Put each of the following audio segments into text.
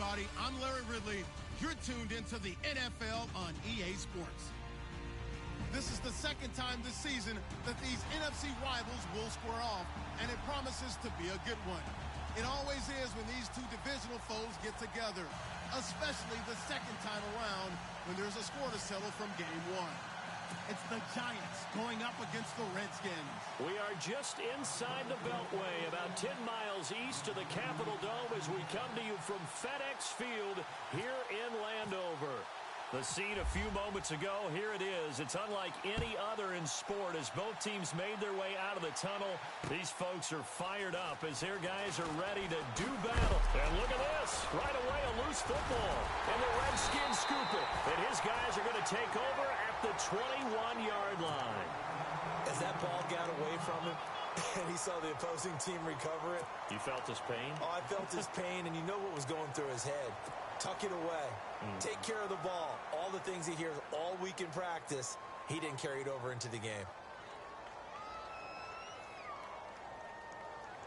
everybody. I'm Larry Ridley. You're tuned into the NFL on EA Sports. This is the second time this season that these NFC rivals will square off, and it promises to be a good one. It always is when these two divisional foes get together, especially the second time around when there's a score to settle from game one. It's the Giants going up against the Redskins. We are just inside the Beltway, about 10 miles east of the Capitol Dome as we come to you from FedEx Field here in Landover. The scene a few moments ago, here it is. It's unlike any other in sport as both teams made their way out of the tunnel. These folks are fired up as their guys are ready to do battle. And look at this. Right away, a loose football. And the Redskins scoop it. And his guys are going to take over at the 21-yard line. As that ball got away from him, and he saw the opposing team recover it. You felt his pain? Oh, I felt his pain, and you know what was going through his head. Tuck it away. Take care of the ball. All the things he hears all week in practice, he didn't carry it over into the game.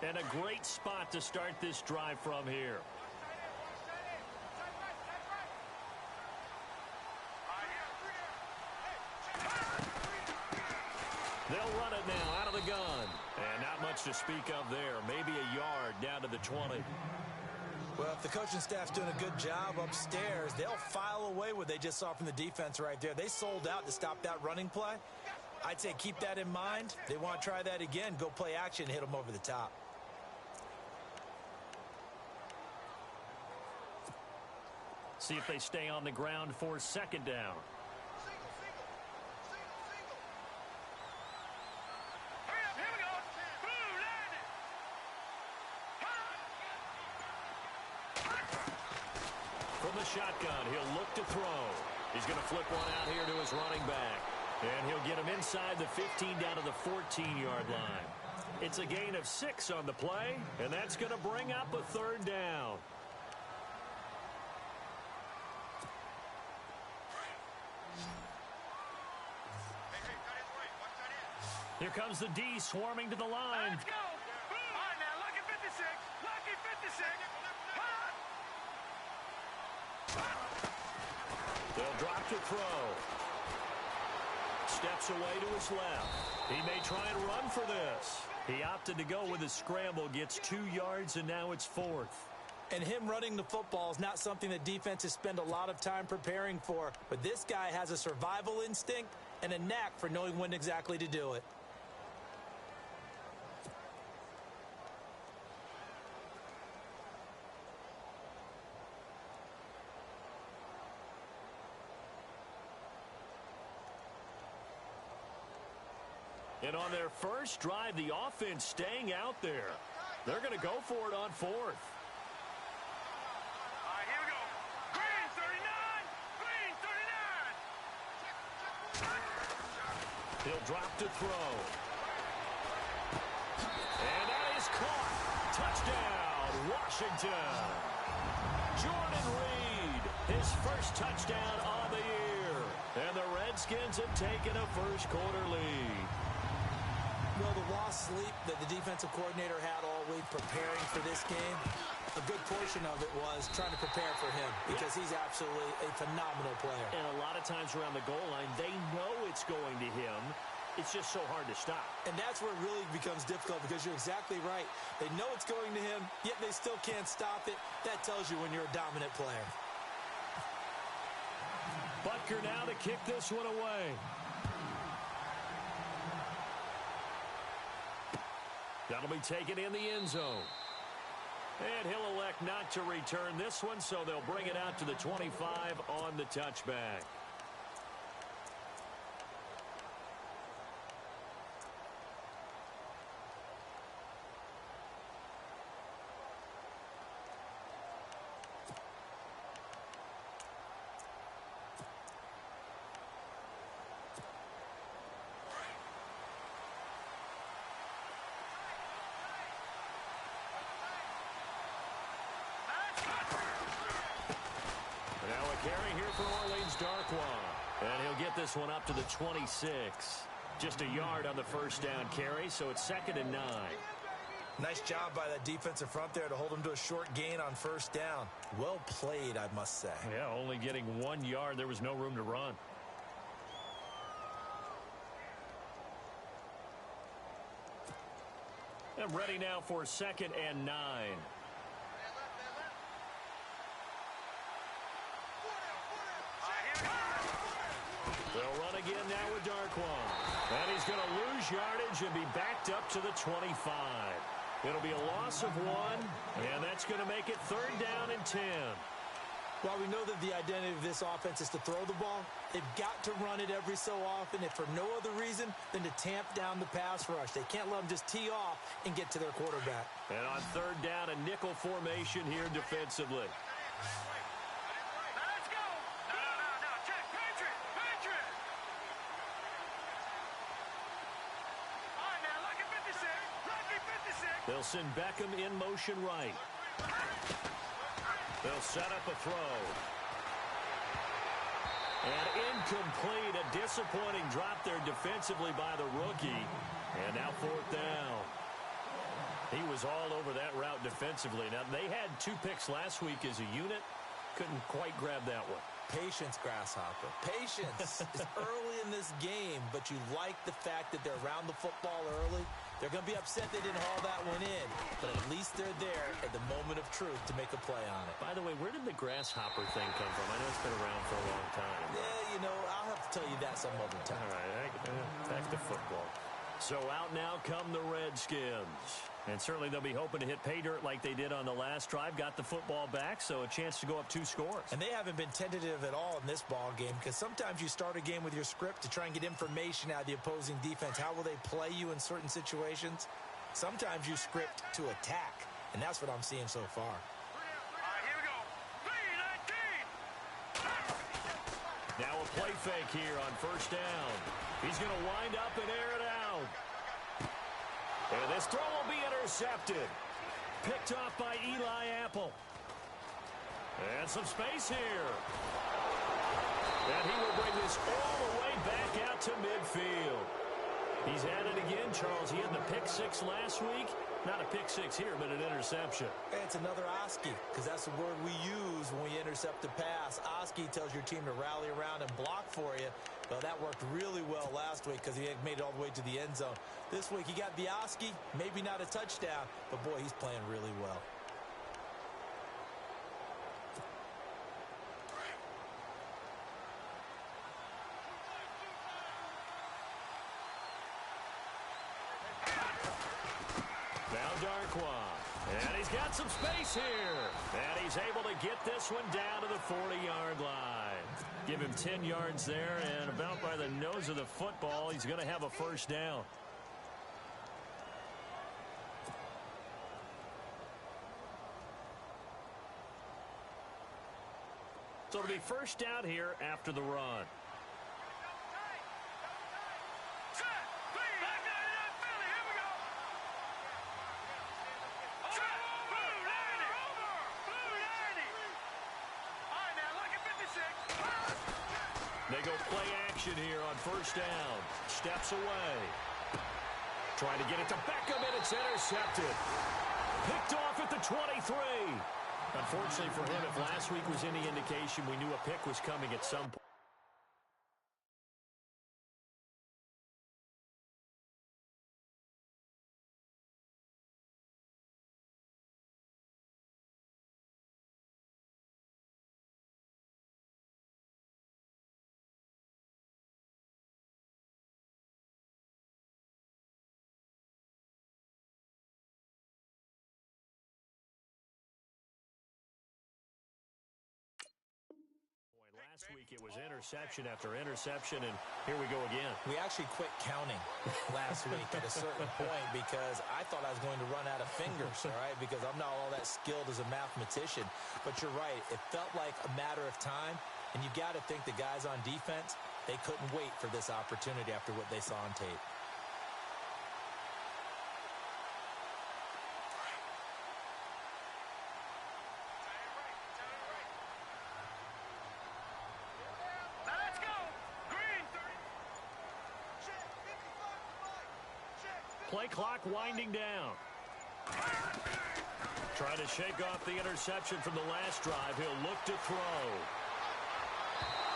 And a great spot to start this drive from here. They'll run it now out of the gun. And not much to speak of there. Maybe a yard down to the 20. Well, if the coaching staff's doing a good job upstairs, they'll file away what they just saw from the defense right there. They sold out to stop that running play. I'd say keep that in mind. They want to try that again. Go play action, hit them over the top. See if they stay on the ground for second down. From the shotgun, he'll look to throw. He's going to flip one out here to his running back. And he'll get him inside the 15 down to the 14-yard line. It's a gain of 6 on the play, and that's going to bring up a third down. Here comes the D swarming to the line. Let's go. All right, now, lucky 56. Lucky 56. They'll drop to throw. Steps away to his left. He may try and run for this. He opted to go with a scramble, gets 2 yards, and now it's 4th. And him running the football is not something that defenses spend a lot of time preparing for. But this guy has a survival instinct and a knack for knowing when exactly to do it. And on their first drive, the offense staying out there. They're going to go for it on 4th. All right, here we go. Green 39. Green 39. He'll drop to throw. And that is caught. Touchdown, Washington. Jordan Reed, his first touchdown on the year. And the Redskins have taken a first-quarter lead. Well, the lost sleep that the defensive coordinator had all week preparing for this game, a good portion of it was trying to prepare for him because he's absolutely a phenomenal player. And a lot of times around the goal line, they know it's going to him. It's just so hard to stop. And that's where it really becomes difficult because you're exactly right. They know it's going to him, yet they still can't stop it. That tells you when you're a dominant player. Butker now to kick this one away. That'll be taken in the end zone. And he'll elect not to return this one, so they'll bring it out to the 25 on the touchback. Carry here for Orleans Darkwa. And he'll get this one up to the 26. Just a yard on the first down carry, so it's 2nd and 9. Nice job by that defensive front there to hold him to a short gain on first down. Well played, I must say. Yeah, only getting 1 yard. There was no room to run. And ready now for 2nd and 9. They'll run again now with Darquan. And he's going to lose yardage and be backed up to the 25. It'll be a loss of 1, and that's going to make it 3rd down and 10. While we know that the identity of this offense is to throw the ball, they've got to run it every so often, if for no other reason than to tamp down the pass rush. They can't let them just tee off and get to their quarterback. And on 3rd down, a nickel formation here defensively. Let's go. No. Check. Patriot. All right, now, lucky 56. They'll send Beckham in motion right. They'll set up a throw. And incomplete. A disappointing drop there defensively by the rookie. And now 4th down. He was all over that route defensively. Now, they had 2 picks last week as a unit. Couldn't quite grab that one. Patience, Grasshopper. Patience is early in this game, but you like the fact that they're around the football early. They're going to be upset they didn't haul that one in, but at least they're there at the moment of truth to make a play on it. By the way, where did the grasshopper thing come from? I know it's been around for a long time. Yeah, I'll have to tell you that some other time. All right, back to football. So out now come the Redskins. And certainly they'll be hoping to hit pay dirt like they did on the last drive. Got the football back, so a chance to go up 2 scores. And they haven't been tentative at all in this ball game, because sometimes you start a game with your script to try and get information out of the opposing defense. How will they play you in certain situations? Sometimes you script to attack, and that's what I'm seeing so far. All right, here we go. 3-19. Now a play fake here on 1st down. He's going to wind up and air it out. And this throw will be intercepted. Picked off by Eli Apple. And some space here. And he will bring this all the way back out to midfield. He's at it again, Charles. He had the pick 6 last week. Not a pick 6 here, but an interception. It's another Oski, because that's the word we use when we intercept a pass. Oski tells your team to rally around and block for you. Well, that worked really well last week because he made it all the way to the end zone. This week he got the Oski, maybe not a touchdown, but boy, he's playing really well. And he's got some space here. And he's able to get this one down to the 40-yard line. Give him 10 yards there, and about by the nose of the football, he's going to have a 1st down. So it'll be 1st down here after the run. They go play action here on 1st down. Steps away. Trying to get it to Beckham, and it's intercepted. Picked off at the 23. Unfortunately for him, if last week was any indication, we knew a pick was coming at some point. Last week it was interception after interception, and here we go again. We actually quit counting last week at a certain point because I thought I was going to run out of fingers, all right, because I'm not all that skilled as a mathematician. But you're right. It felt like a matter of time, and you got to think the guys on defense, they couldn't wait for this opportunity after what they saw on tape. Play clock winding down. Trying to shake off the interception from the last drive. He'll look to throw.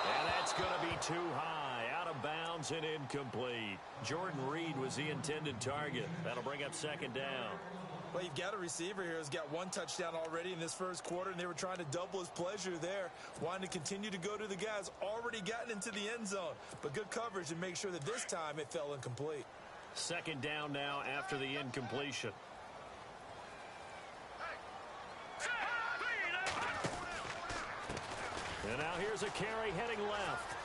And that's going to be too high. Out of bounds and incomplete. Jordan Reed was the intended target. That'll bring up second down. Well, you've got a receiver here who's got one touchdown already in this first quarter, and they were trying to double his pleasure there, wanting to continue to go to the guys already gotten into the end zone. But good coverage to make sure that this time it fell incomplete. Second down now after the incompletion. And now here's a carry heading left.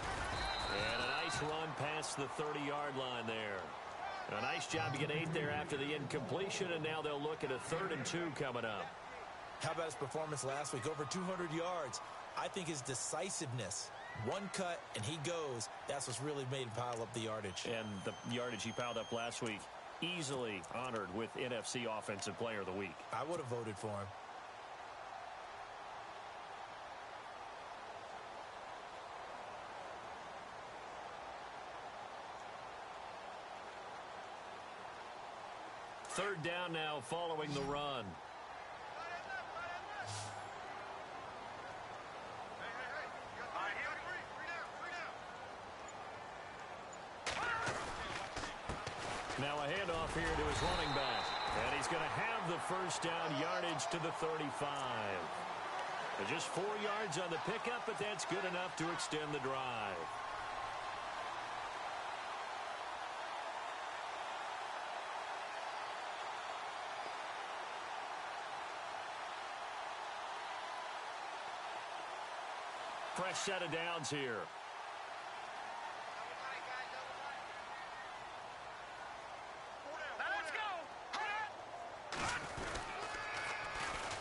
And a nice run past the 30-yard line there. A nice job to get 8 there after the incompletion, and now they'll look at a 3rd and 2 coming up. How about his performance last week? Over 200 yards. I think his decisiveness, one cut and he goes, that's what's really made him pile up the yardage. And the yardage he piled up last week, easily honored with NFC Offensive Player of the Week. I would have voted for him. Third down now following the run. Now a handoff here to his running back. And he's going to have the first down yardage to the 35. Just 4 yards on the pickup, but that's good enough to extend the drive. Fresh set of downs here.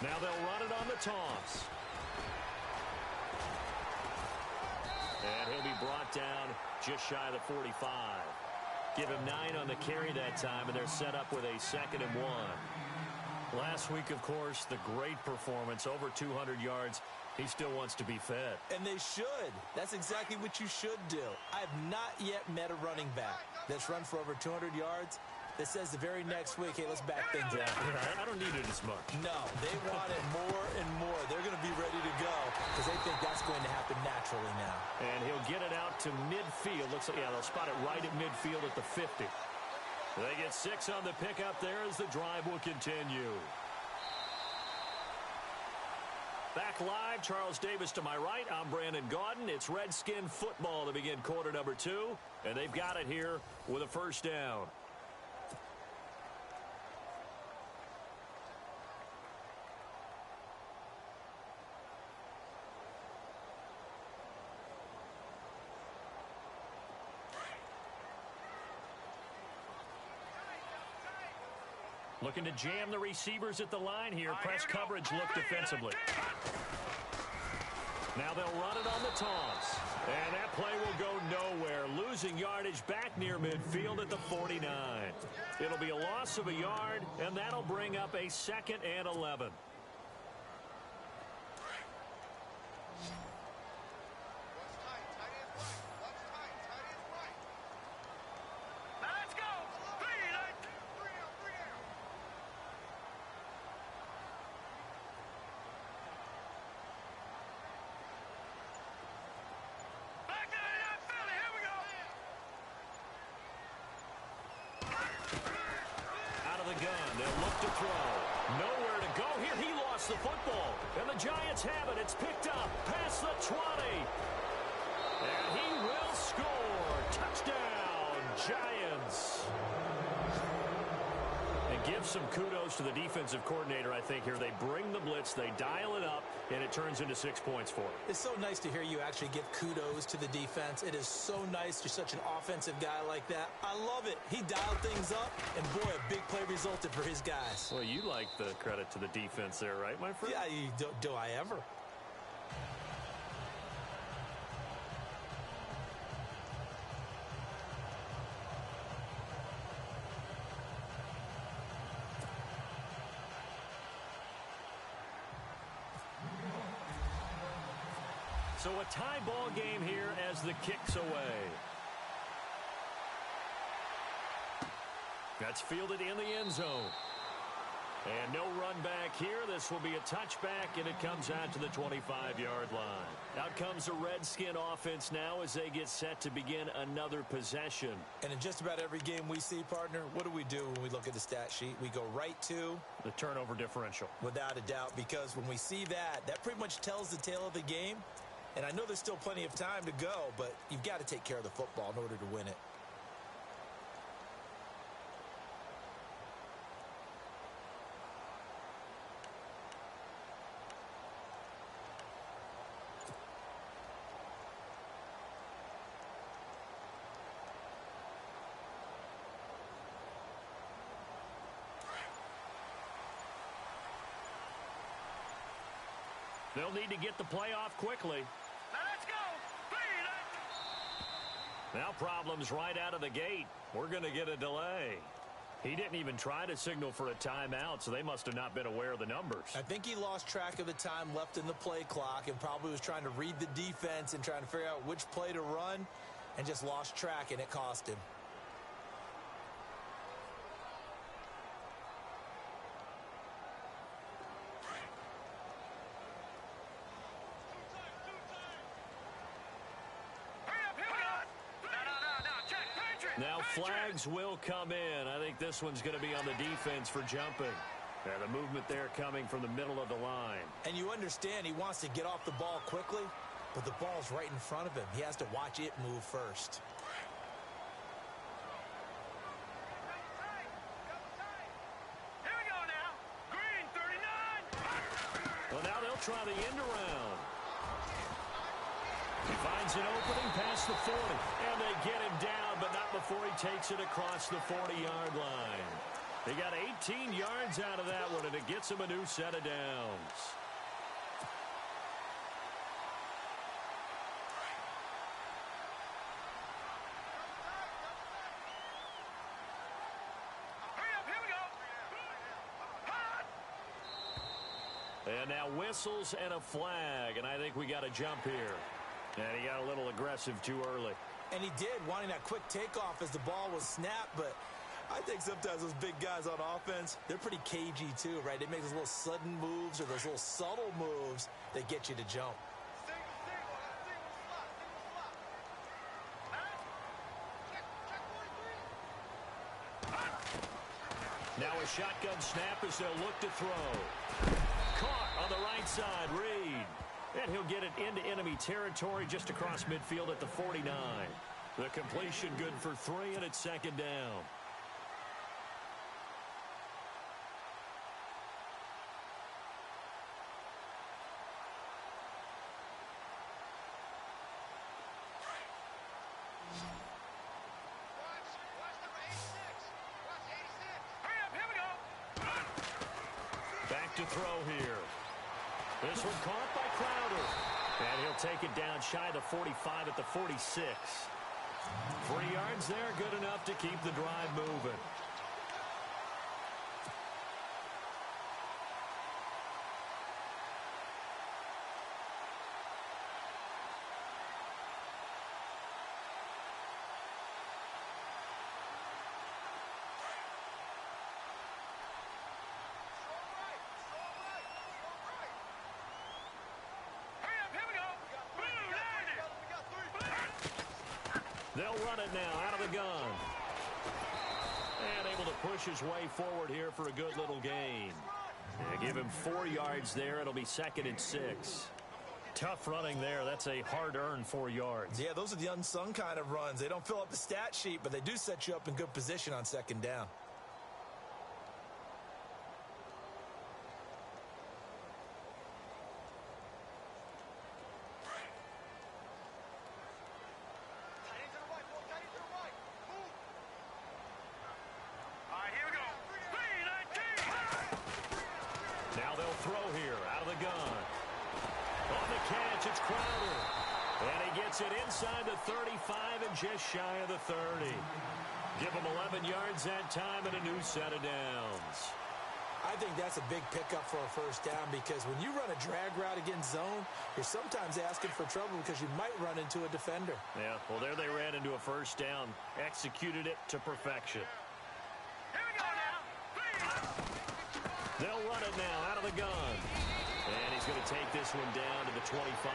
Now they'll run it on the toss. And he'll be brought down just shy of the 45. Give him 9 on the carry that time, and they're set up with a 2nd and 1. Last week, of course, the great performance, over 200 yards. He still wants to be fed. And they should. That's exactly what you should do. I have not yet met a running back that's run for over 200 yards that says the very next week, hey, let's back things up. I don't need it as much. No, they want it more and more. They're going to be ready to go because they think that's going to happen naturally now. And he'll get it out to midfield. Looks like, yeah, they'll spot it right at midfield at the 50. They get 6 on the pickup there as the drive will continue. Back live, Charles Davis to my right. I'm Brandon Gaudin. It's Redskin football to begin quarter number 2. And they've got it here with a first down. Looking to jam the receivers at the line here. Press coverage look defensively. Now they'll run it on the toss. And that play will go nowhere. Losing yardage back near midfield at the 49. It'll be a loss of a yard, and that'll bring up a 2nd and 11. The football, and the Giants have it. It's picked up past the 20, and he will score. Touchdown, Giants. And give some kudos to the defensive coordinator, I think, here. They bring the blitz, they dial it up, and it turns into 6 points for them. It's so nice to hear you actually give kudos to the defense. It is so nice. You're such an offensive guy like that. I love it. He dialed things up, and boy, a big play resulted for his guys. Well, you like the credit to the defense there, right, my friend? Yeah, do I ever? So a tie ball game here as the kick's away. That's fielded in the end zone. And no run back here. This will be a touchback, and it comes out to the 25-yard line. Out comes the Redskin offense now as they get set to begin another possession. And in just about every game we see, partner, what do when we look at the stat sheet? We go right to the turnover differential. Without a doubt, because when we see that pretty much tells the tale of the game. And I know there's still plenty of time to go, but you've got to take care of the football in order to win it. They'll need to get the play off quickly. Now let's go. Now problems right out of the gate. We're going to get a delay. He didn't even try to signal for a timeout, so they must have not been aware of the numbers. I think he lost track of the time left in the play clock and probably was trying to read the defense and trying to figure out which play to run and just lost track, and it cost him. Now flags will come in. I think this one's going to be on the defense for jumping. The movement there coming from the middle of the line. And you understand he wants to get off the ball quickly, but the ball's right in front of him. He has to watch it move first. Here we go now. Green 39. Well, now they'll try the end around. He finds an opening past the 40, and they get him down, but not before he takes it across the 40-yard line. They got 18 yards out of that one, and it gets him a new set of downs. Hurry up, here we go. And now whistles and a flag, and I think we got a jump here. And he got a little aggressive too early. And he did, wanting that quick takeoff as the ball was snapped, but I think sometimes those big guys on offense, they're pretty cagey too, right? They make those little sudden moves or those little subtle moves that get you to jump. Now a shotgun snap as they'll look to throw. Caught on the right side, Reed. And he'll get it into enemy territory just across midfield at the 49. The completion good for 3, and it's second down. Back to throw here. This one caught by Crowder. And he'll take it down shy of the 45 at the 46. 3 yards there, good enough to keep the drive moving. They'll run it now out of the gun. And able to push his way forward here for a good little gain. Yeah, give him 4 yards there. It'll be 2nd and 6. Tough running there. That's a hard-earned 4 yards. Yeah, those are the unsung kind of runs. They don't fill up the stat sheet, but they do set you up in good position on 2nd down. Now they'll throw here out of the gun. On the catch, it's Crowder. And he gets it inside the 35 and just shy of the 30. Give him 11 yards that time and a new set of downs. I think that's a big pickup for a first down because when you run a drag route against zone, you're sometimes asking for trouble because you might run into a defender. Yeah, well, there they ran into a first down. Executed it to perfection. Here we go now. run it now out of the gun. And he's going to take this one down to the 25.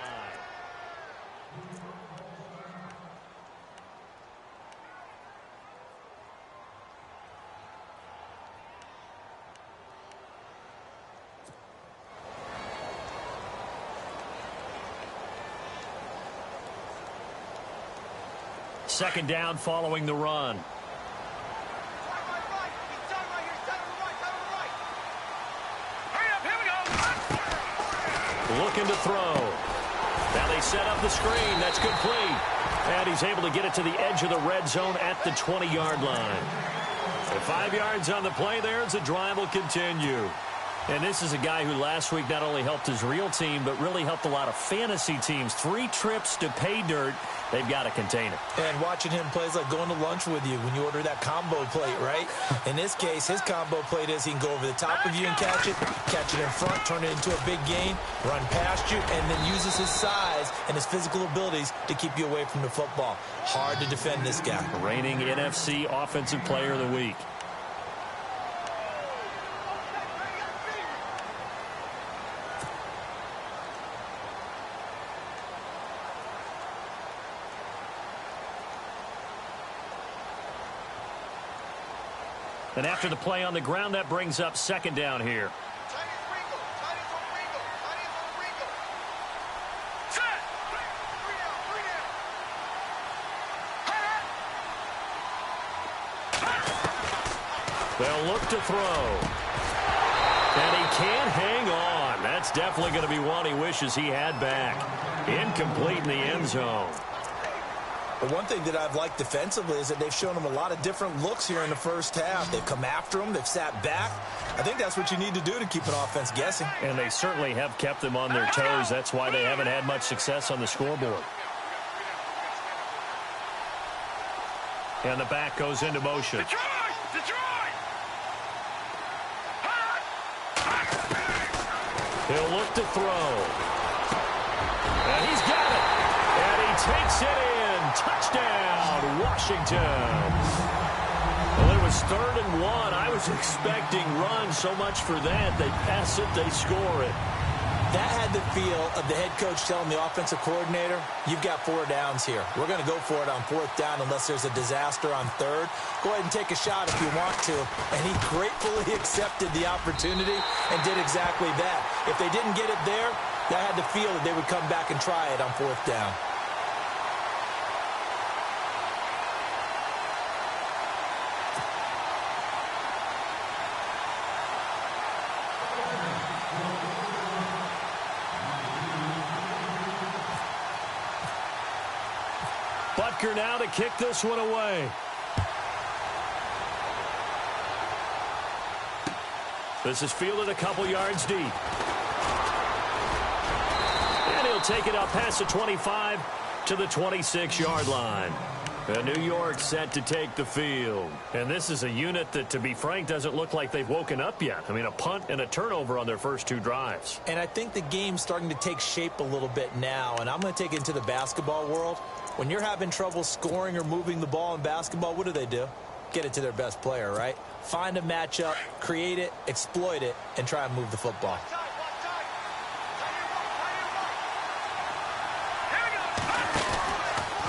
Second down following the run. Looking to throw. Now they set up the screen. That's complete. And he's able to get it to the edge of the red zone at the 20-yard line. So 5 yards on the play there as the drive will continue. And this is a guy who last week not only helped his real team, but really helped a lot of fantasy teams. 3 trips to pay dirt. They've got to contain it. And watching him play is like going to lunch with you when you order that combo plate, right? In this case, his combo plate is he can go over the top of you and catch it in front, turn it into a big gain, run past you, and then uses his size and his physical abilities to keep you away from the football. Hard to defend this guy. Reigning NFC Offensive Player of the Week. And after the play on the ground, that brings up second down here. They'll look to throw. And he can't hang on. That's definitely going to be one he wishes he had back. Incomplete in the end zone. But one thing that I've liked defensively is that they've shown him a lot of different looks here in the first half. They've come after him. They've sat back. I think that's what you need to do to keep an offense guessing. And they certainly have kept them on their toes. That's why they haven't had much success on the scoreboard. And the back goes into motion. He'll look to throw. And he's got it. And he takes it in. Touchdown, Washington. Well, it was 3rd and 1. I was expecting run. So much for that. They pass it, they score it. That had the feel of the head coach telling the offensive coordinator, you've got 4 downs here. We're going to go for it on 4th down unless there's a disaster on 3rd. Go ahead and take a shot if you want to. And he gratefully accepted the opportunity and did exactly that. If they didn't get it there, that had the feel that they would come back and try it on 4th down. Butker now to kick this one away. This is fielded a couple yards deep. And he'll take it up past the 25 to the 26-yard line. And New York set to take the field. And this is a unit that, to be frank, doesn't look like they've woken up yet. I mean, a punt and a turnover on their first 2 drives. And I think the game's starting to take shape a little bit now. And I'm going to take it into the basketball world. When you're having trouble scoring or moving the ball in basketball, what do? Get it to their best player, right? Find a matchup, create it, exploit it, and try and move the football.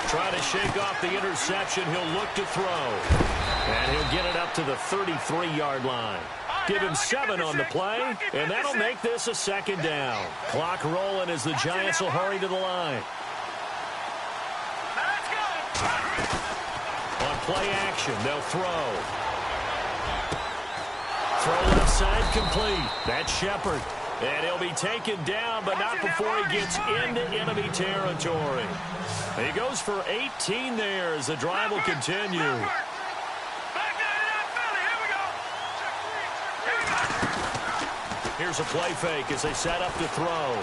Try to shake off the interception. He'll look to throw. And he'll get it up to the 33-yard line. Give him 7 on the play, and that'll make this a 2nd down. Clock rolling as the Giants will hurry to the line. On play action, they'll throw. Throw left side complete. That's Shepard. And he'll be taken down, but not before he gets into enemy territory. He goes for 18 there as the drive will continue. Here's a play fake as they set up to throw.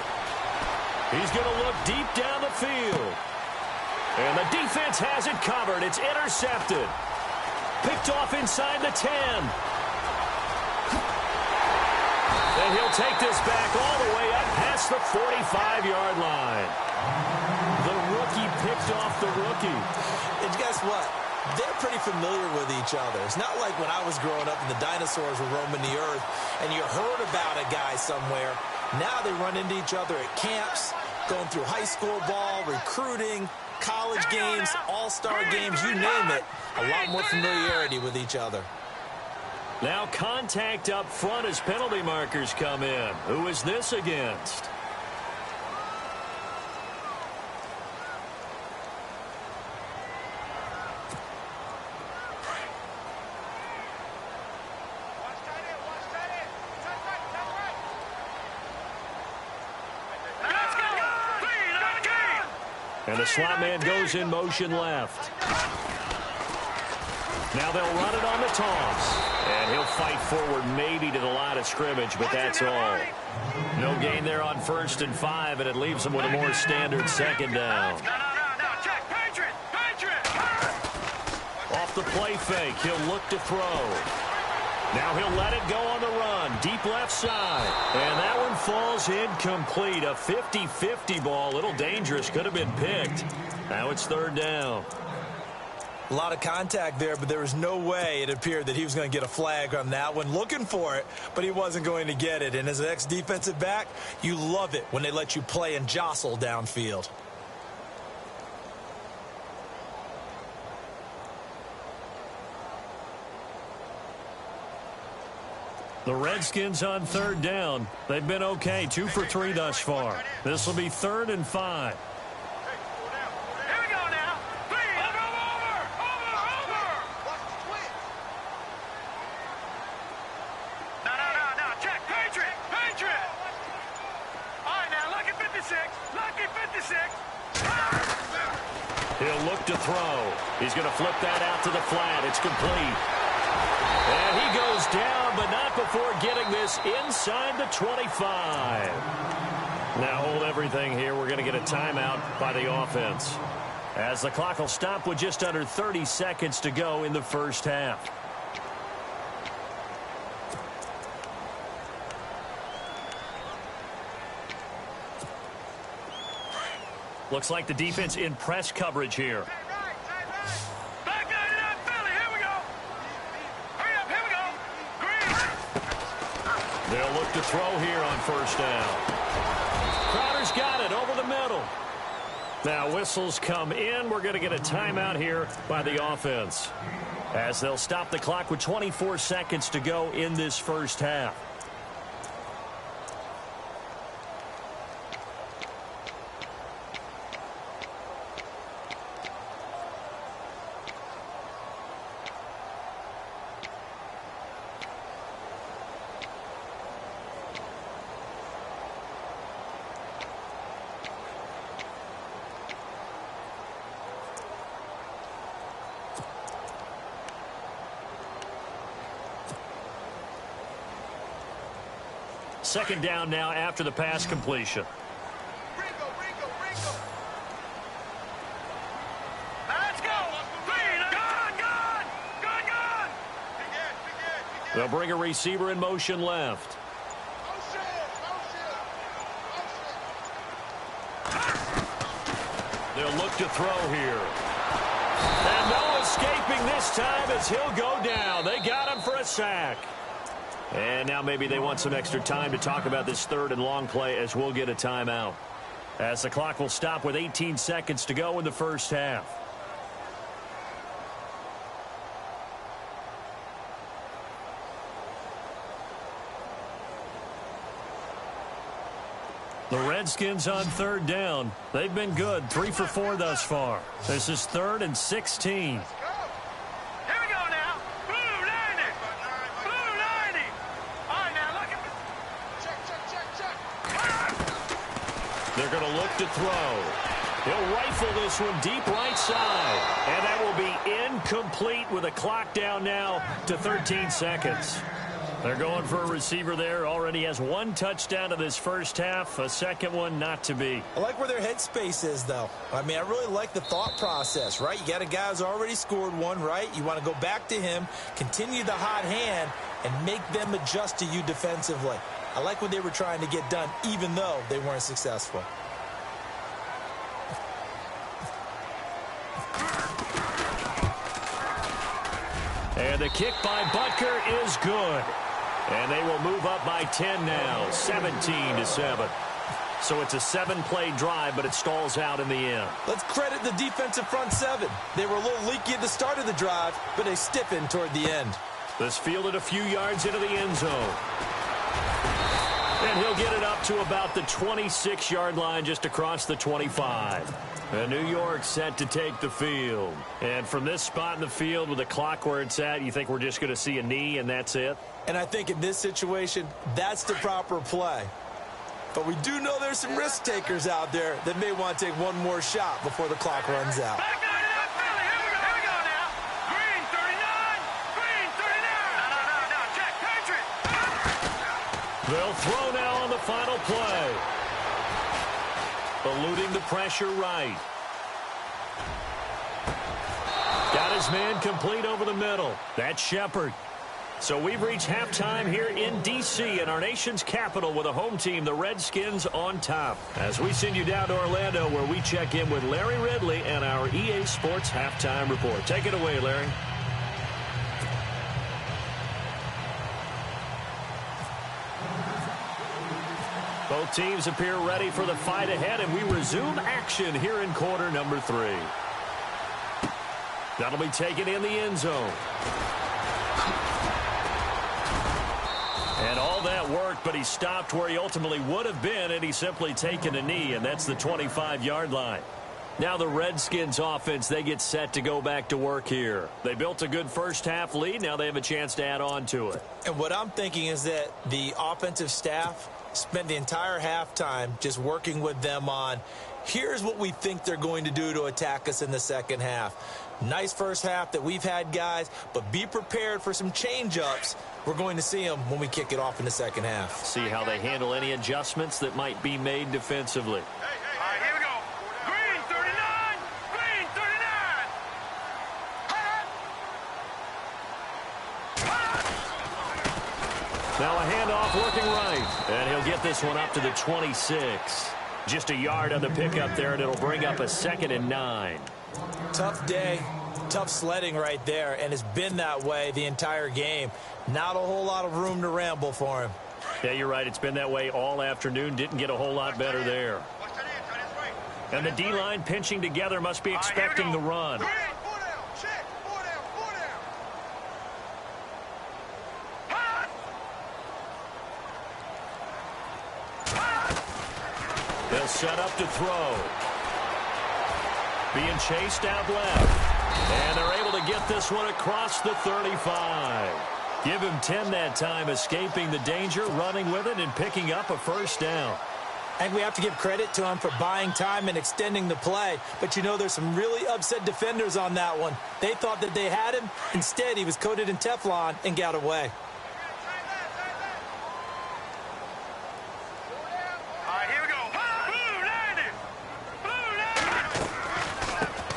He's going to look deep down the field. And the defense has it covered. It's intercepted. Picked off inside the 10. And he'll take this back all the way up past the 45-yard line. The rookie picked off the rookie. And guess what? they're pretty familiar with each other. It's not like when I was growing up and the dinosaurs were roaming the earth and you heard about a guy somewhere. Now they run into each other at camps, going through high school ball, recruiting, college games, all-star games, you name it. A lot more familiarity with each other. Now contact up front as penalty markers come in. Who is this against? And the slot man goes in motion left. Now they'll run it on the toss. And he'll fight forward maybe to the line of scrimmage, but that's all. No gain there on 1st and 5, and it leaves him with a more standard second down. No, check, Patriot! Off the play fake, he'll look to throw. Now he'll let it go on the run, deep left side. And that one falls incomplete. A 50-50 ball, a little dangerous, could have been picked. Now it's 3rd down. A lot of contact there, but there was no way it appeared that he was going to get a flag on that one. Looking for it, but he wasn't going to get it. And as an ex-defensive back, you love it when they let you play and jostle downfield. The Redskins on 3rd down. They've been okay, 2 for 3 thus far. This will be 3rd and 5. Here we go now. Please. Over. No. Check, Patriot. All right, now, lucky 56. He'll look to throw. He's going to flip that out to the flat. It's complete. And he goes down, but not before getting this inside the 25. Now hold everything here. We're going to get a timeout by the offense, as the clock will stop with just under 30 seconds to go in the first half. Looks like the defense in press coverage here. They'll look to throw here on 1st down. Crowder's got it over the middle. Now whistles come in. We're going to get a timeout here by the offense, as they'll stop the clock with 24 seconds to go in this first half. Second down now after the pass completion. Ringo. Let's go. Gone. They'll bring a receiver in motion left. They'll look to throw here. And no escaping this time as he'll go down. They got him for a sack. And now maybe they want some extra time to talk about this 3rd and long play, as we'll get a timeout, as the clock will stop with 18 seconds to go in the first half. The Redskins on 3rd down. They've been good, 3 for 4 thus far. This is 3rd and 16. They're going to look to throw. He'll rifle this one deep right side. And that will be incomplete with a clock down now to 13 seconds. They're going for a receiver there. Already has 1 touchdown in this first half. A second one not to be. I like where their headspace is, though. I mean, I really like the thought process, right? You got a guy who's already scored 1, right? You want to go back to him, continue the hot hand, and make them adjust to you defensively. I like what they were trying to get done, even though they weren't successful. And the kick by Butker is good. And they will move up by 10 now, 17-7. So it's a 7-play drive, but it stalls out in the end. Let's credit the defensive front seven. They were a little leaky at the start of the drive, but they stiffened toward the end. This fielded a few yards into the end zone. And he'll get it up to about the 26-yard line, just across the 25. And New York set to take the field. And from this spot in the field with the clock where it's at, you think we're just going to see a knee and that's it? And I think in this situation, that's the proper play. But we do know there's some risk takers out there that may want to take one more shot before the clock runs out. Back down to the Philly. Here we go now. Green 39. Green 39. No. Check. Patriot. They'll throw now on the final play. Eluding the pressure right. Got his man complete over the middle. That's Shepard. So we've reached halftime here in D.C. in our nation's capital with a home team, the Redskins, on top. As we send you down to Orlando where we check in with Larry Ridley and our EA Sports Halftime Report. Take it away, Larry. Both teams appear ready for the fight ahead, and we resume action here in quarter number 3. That'll be taken in the end zone. And all that worked, but he stopped where he ultimately would have been, and he's simply taken a knee, and that's the 25-yard line. Now the Redskins offense, they get set to go back to work here. They built a good first-half lead. Now they have a chance to add on to it. And what I'm thinking is that the offensive staff spent the entire halftime just working with them on, here's what we think they're going to do to attack us in the second half. Nice first half that we've had, guys, but be prepared for some change-ups. We're going to see them when we kick it off in the second half. See how they handle any adjustments that might be made defensively. All right, here we go. Green 39. Green 39. Now a handoff working right, and he'll get this one up to the 26. Just a yard on the pickup there, and it'll bring up a 2nd and 9. Tough day, tough sledding right there, and it's been that way the entire game. Not a whole lot of room to ramble for him. Yeah, you're right. It's been that way all afternoon. Didn't get a whole lot better there. And the D-line pinching together must be expecting the run. They'll set up to throw. Being chased out left. And they're able to get this one across the 35. Give him 10 that time, escaping the danger, running with it, and picking up a first down. And we have to give credit to him for buying time and extending the play. But, you know, there's some really upset defenders on that one. They thought that they had him. Instead, he was coated in Teflon and got away.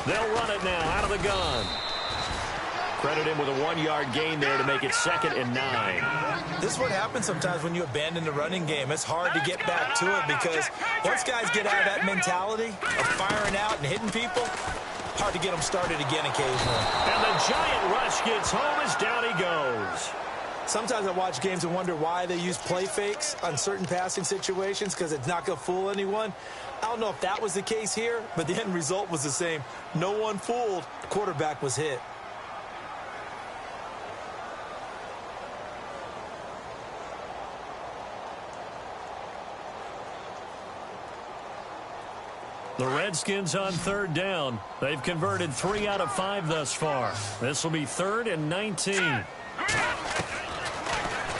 They'll run it now out of the gun. Credit him with a 1-yard gain there to make it 2nd and 9. This is what happens sometimes when you abandon the running game. It's hard to get back to it because once guys get out of that mentality of firing out and hitting people, hard to get them started again occasionally. And the giant rush gets home as down he goes. Sometimes I watch games and wonder why they use play fakes on certain passing situations because it's not going to fool anyone. I don't know if that was the case here, but the end result was the same. No one fooled. The quarterback was hit. The Redskins on 3rd down. They've converted 3 out of 5 thus far. This will be 3rd and 19.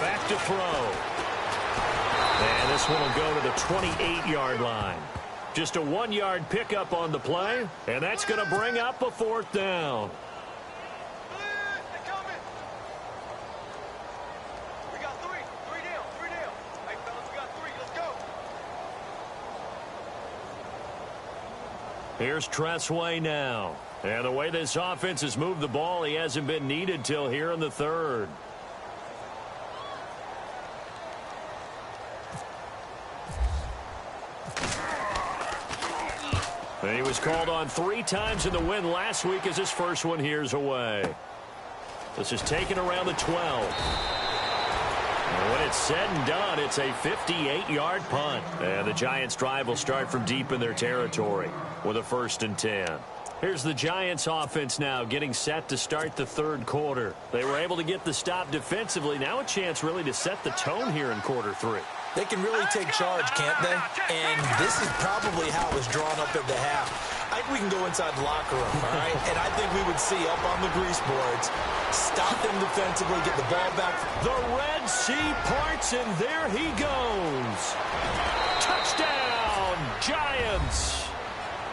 Back to throw. And this one will go to the 28-yard line. Just a 1-yard pickup on the play, and that's going to bring up a 4th down. We got 3. 3 down. 3 down. Hey, fellas, we got 3. Let's go. Here's Tressway now. And the way this offense has moved the ball, he hasn't been needed till here in the 3rd. And he was called on 3 times in the win last week as his first one here's away. This is taken around the 12. And when it's said and done, it's a 58-yard punt. And the Giants' drive will start from deep in their territory with a 1st and 10. Here's the Giants offense now getting set to start the third quarter. They were able to get the stop defensively. Now a chance really to set the tone here in quarter 3. They can really take charge, can't they? And this is probably how it was drawn up at the half. I think we can go inside the locker room, all right? And I think we would see up on the grease boards, stop them defensively, get the ball back. The Red Sea parts, and there he goes. Touchdown, Giants.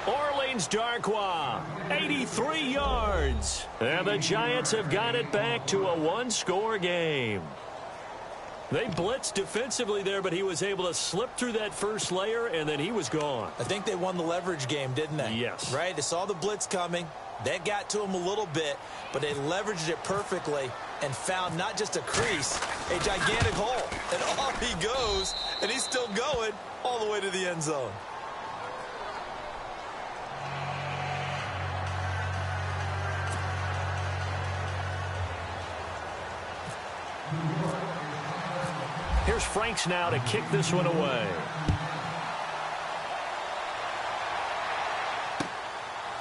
Orleans Darkwa, 83 yards. And the Giants have got it back to a one-score game. They blitzed defensively there, but he was able to slip through that first layer, and then he was gone. I think they won the leverage game, didn't they? Yes. Right? They saw the blitz coming. That got to him a little bit, but they leveraged it perfectly and found not just a crease, a gigantic hole. And off he goes, and he's still going all the way to the end zone. Here's Franks now to kick this one away.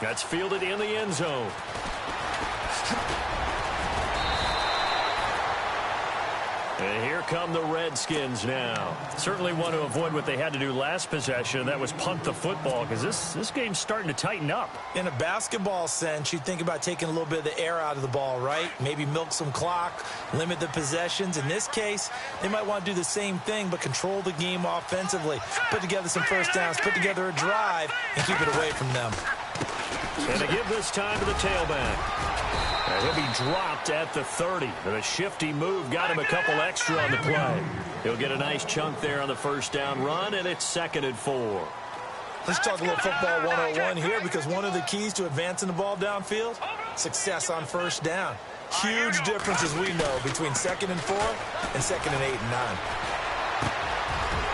That's fielded in the end zone. And here come the Redskins now. Certainly want to avoid what they had to do last possession, and that was punt the football, because this game's starting to tighten up. In a basketball sense, you think about taking a little bit of the air out of the ball, right? Maybe milk some clock, limit the possessions. In this case, they might want to do the same thing, but control the game offensively. Put together some first downs, put together a drive, and keep it away from them. And to give this time to the tailback. And he'll be dropped at the 30. And a shifty move got him a couple extra on the play. He'll get a nice chunk there on the first down run, and it's 2nd and 4. Let's talk a little football 101 here, because one of the keys to advancing the ball downfield, success on first down. Huge difference, as we know, between 2nd and 4 and 2nd and 8 and 9.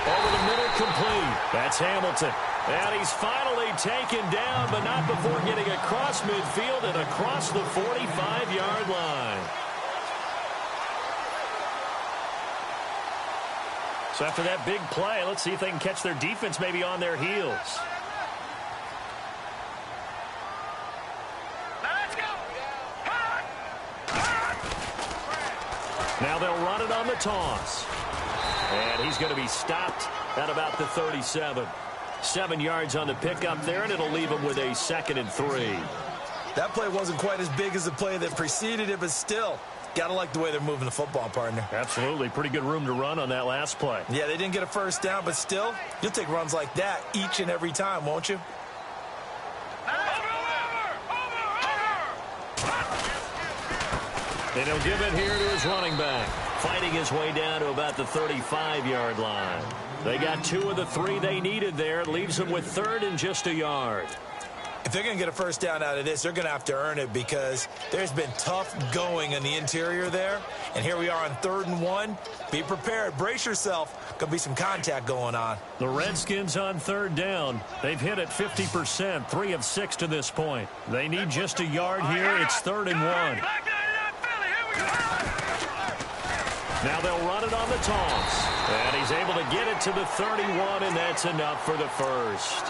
Over the middle, complete. That's Hamilton. And he's finally taken down, but not before getting across midfield and across the 45-yard line. So after that big play, let's see if they can catch their defense maybe on their heels. Let's go. Now they'll run it on the toss. And he's going to be stopped at about the 37. 7 yards on the pickup there, and it'll leave him with a 2nd and 3. That play wasn't quite as big as the play that preceded it, but still, gotta like the way they're moving the football, partner. Absolutely. Pretty good room to run on that last play. Yeah, they didn't get a first down, but still, you'll take runs like that each and every time, won't you? And he'll give it here to his running back, fighting his way down to about the 35-yard line. They got 2 of the 3 they needed there. It leaves them with 3rd and just a yard. If they're going to get a first down out of this, they're going to have to earn it, because there's been tough going in the interior there. And here we are on 3rd and 1. Be prepared. Brace yourself. Going to be some contact going on. The Redskins on 3rd down. They've hit it 50%, 3 of 6 to this point. They need just a yard here. It's 3rd and 1. Now they'll run it on the toss. And he's able to get it to the 31, and that's enough for the first.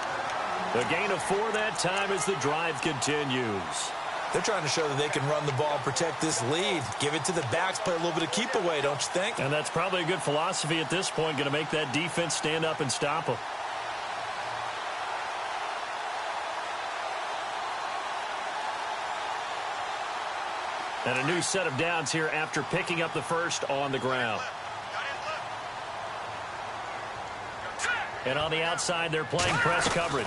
The gain of 4 that time as the drive continues. They're trying to show that they can run the ball, protect this lead. Give it to the backs, play a little bit of keep away, don't you think? And that's probably a good philosophy at this point, going to make that defense stand up and stop them. And a new set of downs here after picking up the first on the ground. And on the outside, they're playing press coverage.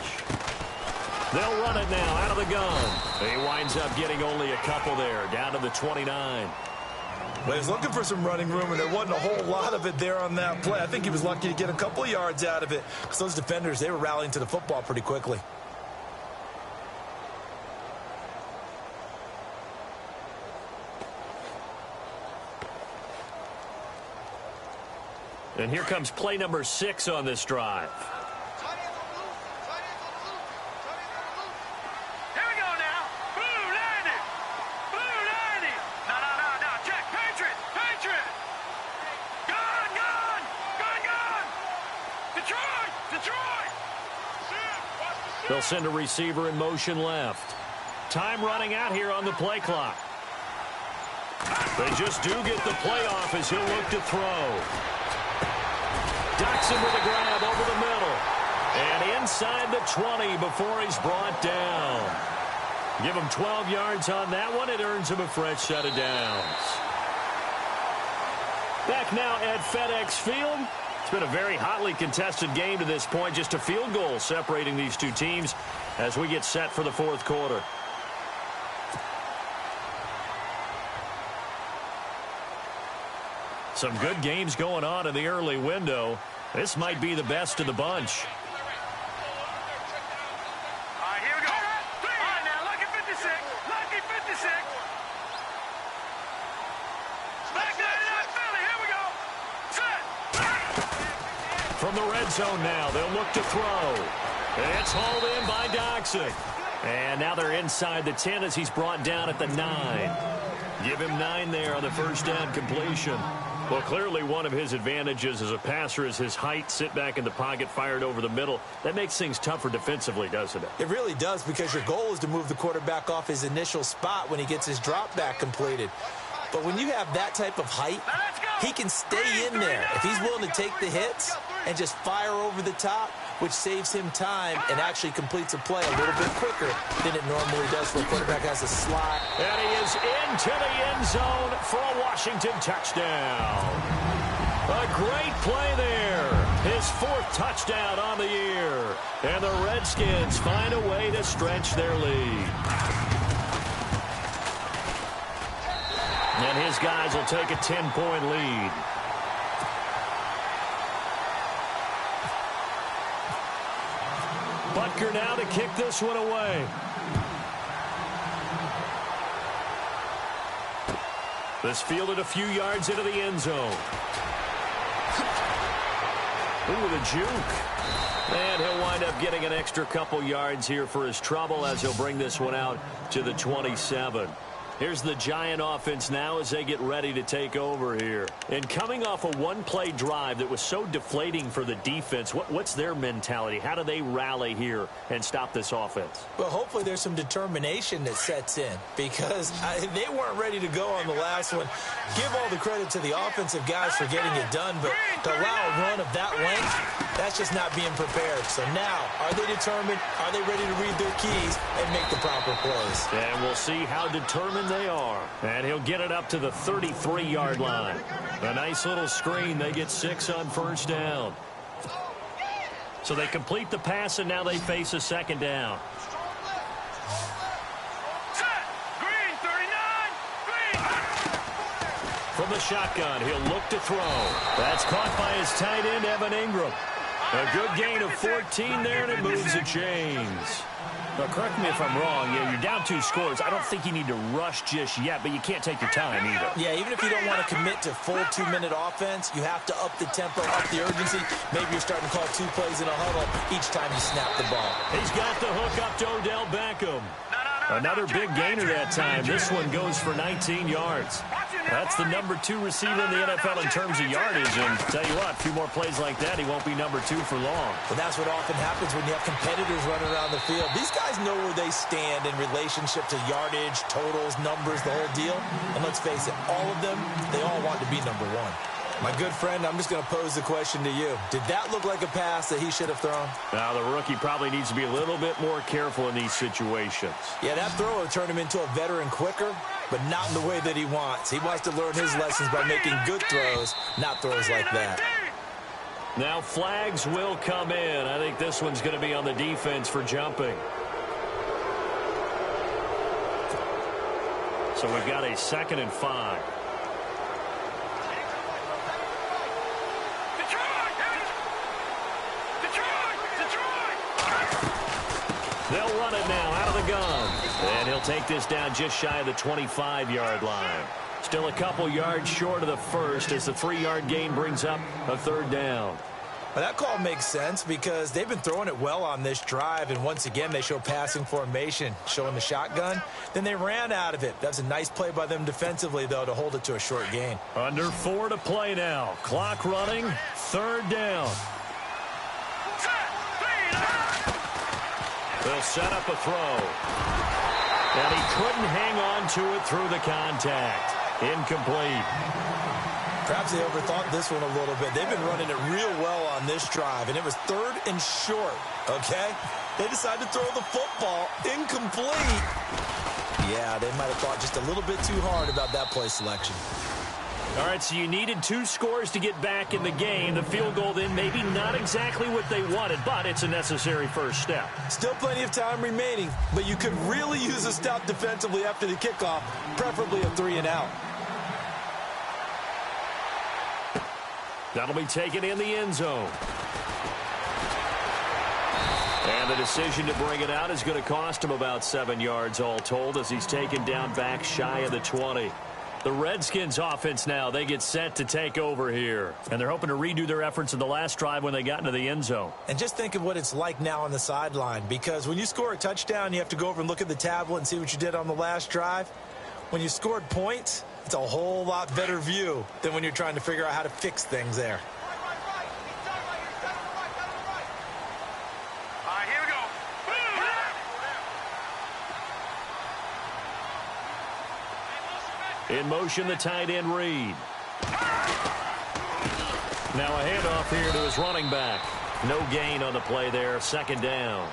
They'll run it now out of the gun. He winds up getting only a couple there, down to the 29. Well, he was looking for some running room, and there wasn't a whole lot of it there on that play. I think he was lucky to get a couple of yards out of it, because those defenders, they were rallying to the football pretty quickly. And here comes play number 6 on this drive. Here we go now. Blue landing. Blue landing. No. They'll send a receiver in motion left. Time running out here on the play clock. They just do get the play off as he'll look to throw. Ducks him with a grab over the middle. And inside the 20 before he's brought down. Give him 12 yards on that one. It earns him a fresh set of downs. Back now at FedEx Field. It's been a very hotly contested game to this point. Just a field goal separating these two teams as we get set for the fourth quarter. Some good games going on in the early window. This might be the best of the bunch. All right, here we go. All right, now, lucky 56. Lucky 56. Back to Philly. Here we go. Set. From the red zone now, they'll look to throw. It's hauled in by Doxson. And now they're inside the 10 as he's brought down at the 9. Give him 9 there on the first down completion. Well, clearly one of his advantages as a passer is his height, sit back in the pocket, fired over the middle. That makes things tougher defensively, doesn't it? It really does, because your goal is to move the quarterback off his initial spot when he gets his drop back completed. But when you have that type of height, he can stay in there. If he's willing to take the hits and just fire over the top, which saves him time and actually completes a play a little bit quicker than it normally does where a quarterback has a slide. And he is into the end zone for a Washington touchdown. A great play there. His 4th touchdown on the year. And the Redskins find a way to stretch their lead. And his guys will take a 10-point lead. Butker now to kick this one away. This fielded a few yards into the end zone. Ooh, the juke. And he'll wind up getting an extra couple yards here for his trouble as he'll bring this one out to the 27. Here's the Giant offense now as they get ready to take over here. And coming off a one-play drive that was so deflating for the defense, what's their mentality? How do they rally here and stop this offense? Well, hopefully there's some determination that sets in, because they weren't ready to go on the last one. Give all the credit to the offensive guys for getting it done, but to allow a run of that length, that's just not being prepared. So now, are they determined? Are they ready to read their keys and make the proper plays? And we'll see how determined they are. And he'll get it up to the 33-yard line. A nice little screen. They get 6 on first down. So they complete the pass, and now they face a second down. Set. Green, 39. Green. From the shotgun, he'll look to throw. That's caught by his tight end, Evan Ingram. A good gain of 14 there, and it moves the chains. Now, correct me if I'm wrong. Yeah, you're down 2 scores. I don't think you need to rush just yet, but you can't take your time either. Yeah, even if you don't want to commit to full 2-minute offense, you have to up the tempo, up the urgency. Maybe you're starting to call 2 plays in a huddle each time you snap the ball. He's got the hook up to Odell Beckham. Another big gainer that time. This one goes for 19 yards. That's the number 2 receiver in the NFL in terms of yardage. And tell you what, a few more plays like that, he won't be number 2 for long. But that's what often happens when you have competitors running around the field. These guys know where they stand in relationship to yardage, totals, numbers, the whole deal. And let's face it, all of them, they all want to be number 1. My good friend, I'm just going to pose the question to you. Did that look like a pass that he should have thrown? Now, the rookie probably needs to be a little bit more careful in these situations. Yeah, that throw will turn him into a veteran quicker, but not in the way that he wants. He wants to learn his lessons by making good throws, not throws like that. Now, flags will come in. I think this one's going to be on the defense for jumping. So we've got a 2nd and 5. They'll run it now out of the gun. And he'll take this down just shy of the 25-yard line. Still a couple yards short of the first as the 3-yard gain brings up a 3rd down. Well, that call makes sense because they've been throwing it well on this drive, and once again they show passing formation, showing the shotgun. Then they ran out of it. That's a nice play by them defensively, though, to hold it to a short gain. Under 4 to play now. Clock running, 3rd down. They'll set up a throw. And he couldn't hang on to it through the contact. Incomplete. Perhaps they overthought this one a little bit. They've been running it real well on this drive, and it was 3rd and short, okay? They decided to throw the football. Incomplete. Yeah, they might have thought just a little bit too hard about that play selection. All right, so you needed 2 scores to get back in the game. The field goal then maybe not exactly what they wanted, but it's a necessary first step. Still plenty of time remaining, but you could really use a stop defensively after the kickoff, preferably a 3-and-out. That'll be taken in the end zone. And the decision to bring it out is going to cost him about 7 yards all told as he's taken down back shy of the 20. The Redskins offense now, they get set to take over here. And they're hoping to redo their efforts in the last drive when they got into the end zone. And just think of what it's like now on the sideline, because when you score a touchdown, you have to go over and look at the tablet and see what you did on the last drive. When you scored points, it's a whole lot better view than when you're trying to figure out how to fix things there. In motion, the tight end Reed. Now a handoff here to his running back. No gain on the play there. 2nd down.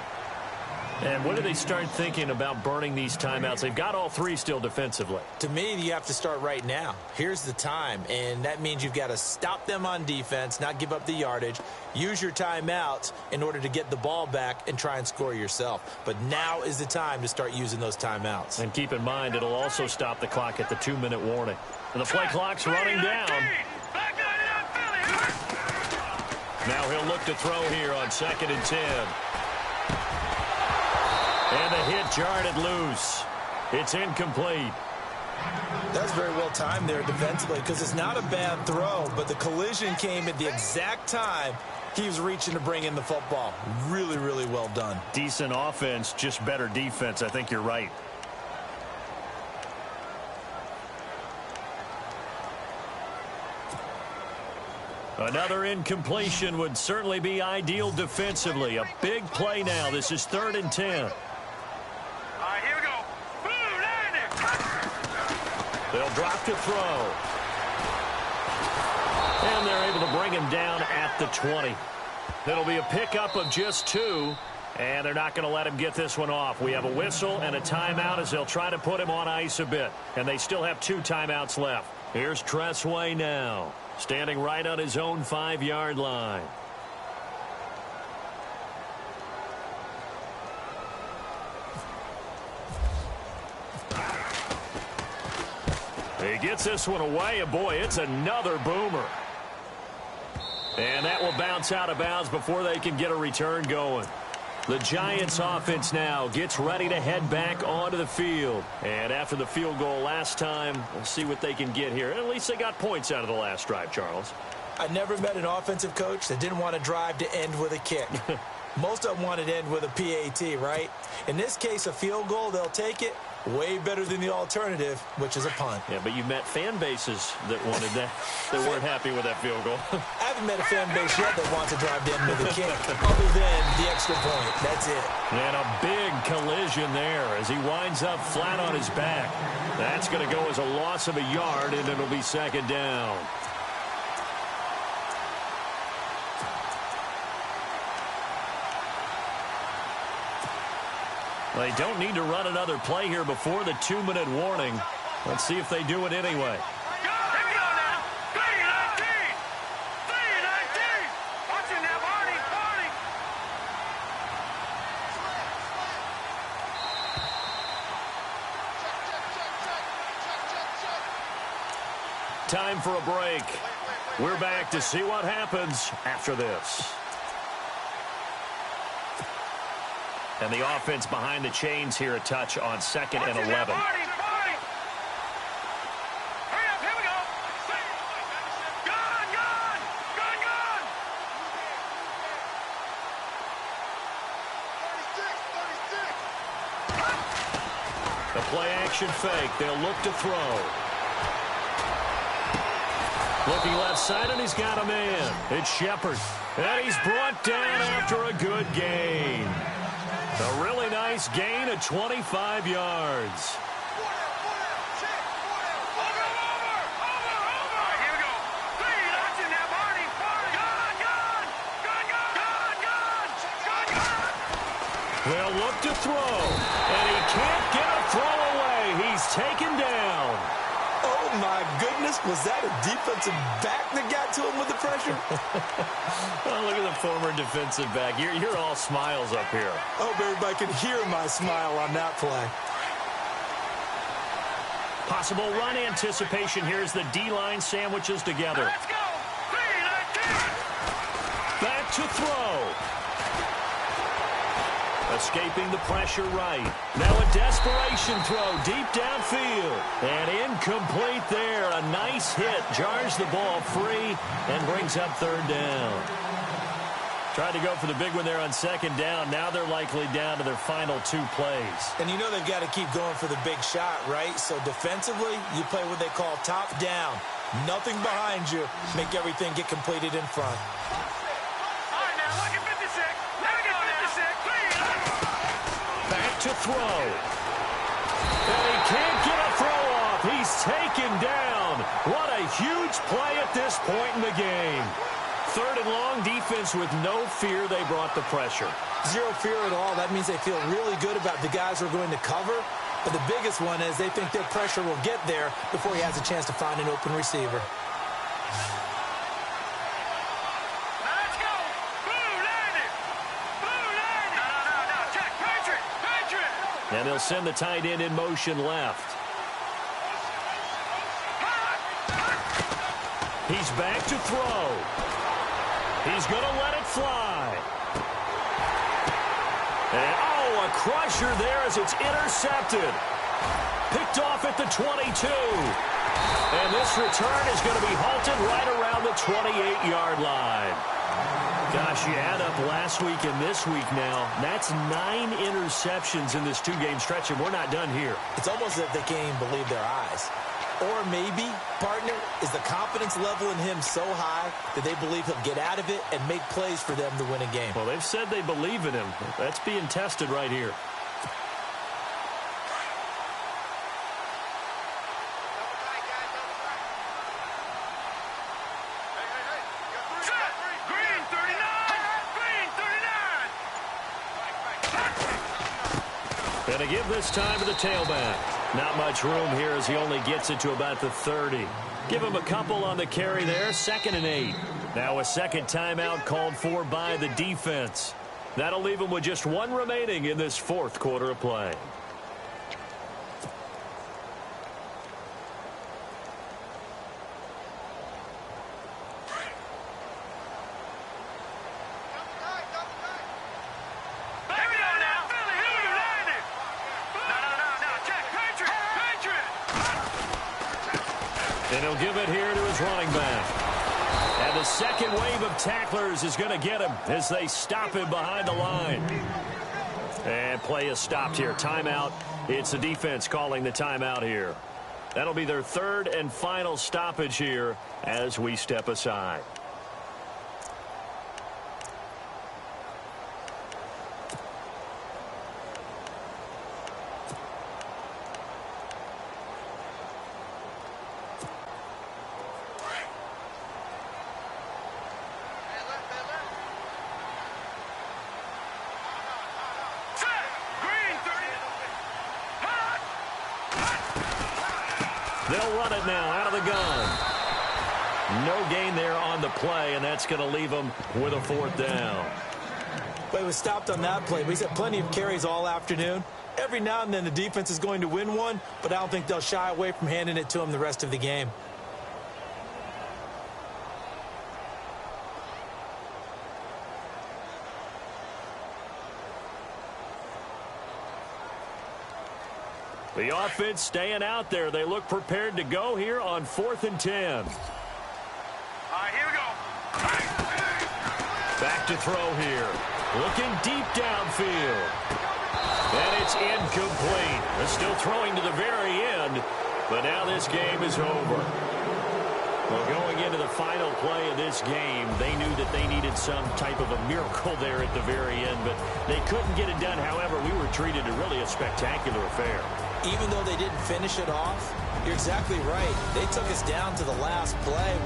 And when do they start thinking about burning these timeouts? They've got all 3 still defensively. To me, you have to start right now. Here's the time, and that means you've got to stop them on defense, not give up the yardage, use your timeouts in order to get the ball back and try and score yourself. But now is the time to start using those timeouts. And keep in mind, it'll also stop the clock at the 2-minute warning. And the play clock's running down. Now he'll look to throw here on 2nd and 10. And the hit jarred it loose. It's incomplete. That's very well timed there defensively, because it's not a bad throw, but the collision came at the exact time he was reaching to bring in the football. Really, really well done. Decent offense, just better defense. I think you're right. Another incompletion would certainly be ideal defensively. A big play now. This is 3rd and 10. They'll drop to throw. And they're able to bring him down at the 20. It'll be a pickup of just 2. And they're not going to let him get this one off. We have a whistle and a timeout as they'll try to put him on ice a bit. And they still have 2 timeouts left. Here's Tressway now, standing right on his own 5-yard line. He gets this one away, and boy, it's another boomer. And that will bounce out of bounds before they can get a return going. The Giants offense now gets ready to head back onto the field. And after the field goal last time, we'll see what they can get here. At least they got points out of the last drive, Charles. I never met an offensive coach that didn't want to drive to end with a kick. Most of them wanted to end with a PAT, right? In this case, a field goal, they'll take it. Way better than the alternative, which is a punt. Yeah, but you met fan bases that wanted that, that weren't happy with that field goal. I haven't met a fan base yet that wants to drive to end with a kick, other than the extra point. That's it. And a big collision there as he winds up flat on his back. That's going to go as a loss of a yard, and it'll be 2nd down. They don't need to run another play here before the 2-minute warning. Let's see if they do it anyway. Time for a break. We're back to see what happens after this. And the offense behind the chains here a touch on 2nd and 11. The play action fake. They'll look to throw. Looking left side, and he's got a man. It's Shepard. And he's brought down after a good gain. A really nice gain of 25 yards. They'll look to throw, and he can't get a throw away. He's taken down. Oh, my goodness. Was that a defensive back that got to him with the pressure? Oh, look at the former defensive back. You're all smiles up here. I hope everybody can hear my smile on that play. Possible run anticipation here as the D-line sandwiches together. Let's go. 3-19. Back to throw. Escaping the pressure right. Now a desperation throw deep downfield. And incomplete there. A nice hit. Jars the ball free and brings up third down. Tried to go for the big one there on second down. Now they're likely down to their final 2 plays. And you know they've got to keep going for the big shot, right? So defensively, you play what they call top down. Nothing behind you. Make everything get completed in front. To throw. And he can't get a throw off. He's taken down. What a huge play at this point in the game. Third and long, defense with no fear. They brought the pressure. Zero fear at all. That means they feel really good about the guys who are going to cover. But the biggest one is they think their pressure will get there before he has a chance to find an open receiver. And he'll send the tight end in motion left. He's back to throw. He's going to let it fly. And, oh, a crusher there as it's intercepted. Picked off at the 22. And this return is going to be halted right around the 28-yard line. Gosh, you add up last week and this week now. That's 9 interceptions in this 2-game stretch, and we're not done here. It's almost as if they can't even believe their eyes. Or maybe, partner, is the confidence level in him so high that they believe he'll get out of it and make plays for them to win a game. Well, they've said they believe in him. That's being tested right here. And to give this time to the tailback. Not much room here as he only gets it to about the 30. Give him a couple on the carry there. 2nd and 8. Now a second timeout called for by the defense. That'll leave him with just 1 remaining in this 4th quarter of play. And he'll give it here to his running back. And the second wave of tacklers is going to get him as they stop him behind the line. And play is stopped here. Timeout. It's the defense calling the timeout here. That'll be their 3rd and final stoppage here as we step aside. They'll run it now out of the gun. No gain there on the play, and that's going to leave them with a 4th down. But he was stopped on that play. But he's had plenty of carries all afternoon. Every now and then the defense is going to win one, but I don't think they'll shy away from handing it to him the rest of the game. The offense staying out there. They look prepared to go here on 4th and 10. All right, here we go. Back to throw here. Looking deep downfield. And it's incomplete. They're still throwing to the very end, but now this game is over. Well, going into the final play of this game, they knew that they needed some type of a miracle there at the very end, but they couldn't get it done. However, we were treated to really a spectacular affair. Even though they didn't finish it off, you're exactly right. They took us down to the last play.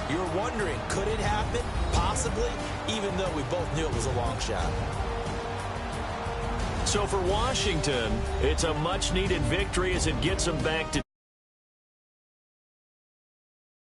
You're wondering, could it happen? Possibly, even though we both knew it was a long shot. So for Washington, it's a much-needed victory as it gets them back to